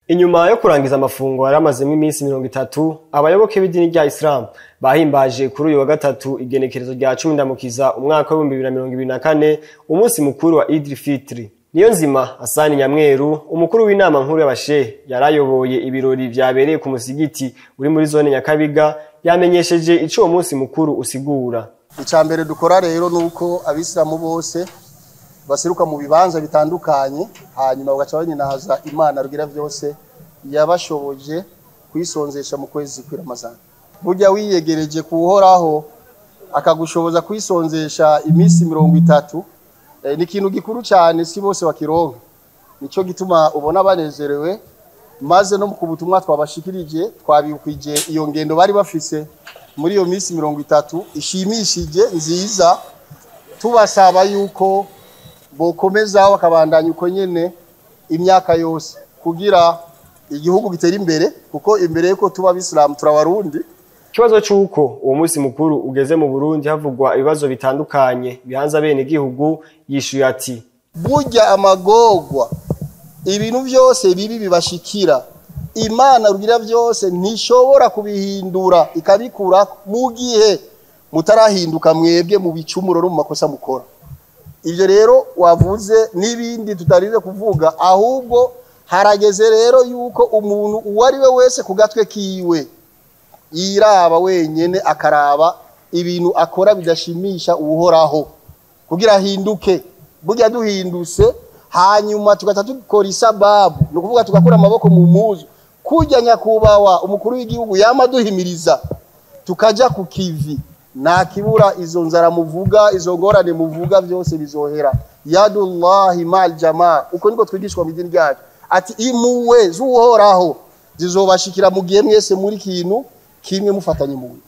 Inyuma yo kurangiza amafungo yaramazemo iminsi 30, abayoboke b'idini rya Islam bahimbaje kuri uyu wa gatatu igenekerezo rya 10 ndamukiza umwaka wa 2024 umunsi mukuru wa Eid Fitri. NIYONZIMA Hassan Nyamweru, umukuru w'inama nkuru y'abashehe, yarayoboye ibirori vyabereye ku musigiti uri muri zone Nyakabiga, yamenyesheje ico uwo munsi mukuru usigura. Icambere dukora rero nuko abisilamu bose basiruka mu bibanza bitandukanye, hanyuma bagaca banyinahaza Imana Rugira vyose yabashoboje kwisonzesha mu kwezi kwa Ramazani. Burya wiyegereje kuhoraho akagushoboza kwisonzesha iminsi 30, ni ikintu gikuru cyane, si bose bakironka. Nico gituma ubona banezerewe, maze no ku butumwa twabashikirije twabikwije iyo ngendo bari bafise muri iyo minsi 30 ishimishije nziza, tubasaba yuko bokomeza bakabandanya uko nyene imyaka yose kugira igihugu gitera imbere, kuko imbere yuko tuba abisilamu turabarundi. Kibazo cyuko uwo munsi mukuru ugeze mu Burundi havugwa ibibazo bitandukanye bihanza bene igihugu, yishuye ati: burya amagorwa ibintu vyose bibi bibashikira, Imana Rugira vyose ntishobora kubihindura ikabikura mu gihe mutarahinduka mwebwe mu bicumuro no mu makosa mukora. Ivyo rero wavuze n'ibindi tutarize kuvuga, ahubwo harageze rero yuko umuntu uwari we wese ku gatwe kiwe yiraba wenyene akaraba ibintu akora bidashimisha uhoraho kugira ahinduke. Burya duhinduse hanyuma tugaca dukora isababu, no kuvuga tugakura amaboko mu muzu, kujya nyakubawa umukuru w'igihugu yamaduhimiriza tukaja ku kivi, na kibura izo nzara muvuga, izo ngorane muvuga vyose bizohera. Yadullahi mal jamaa, uko niko twigishwa mu dini ryacu, ati imuwe zuhoraho zizobashikira mu gihe mwese muri kintu kimwe mufatanye mu.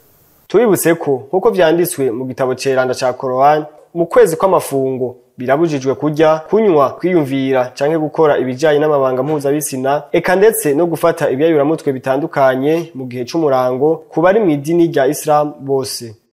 Tubibutse ko nkuko vyanditswe mu gitabo ceranda ca Quran, mu kwezi kw'amafungo birabujijwe kurya, kunywa, kwiyumvira canke gukora ibijanye n'amabanga mpuzabitsina, eka ndetse no gufata ibyayuramutwe bitandukanye mu gihe c'umurango ku bari mu idini rya Islam bose.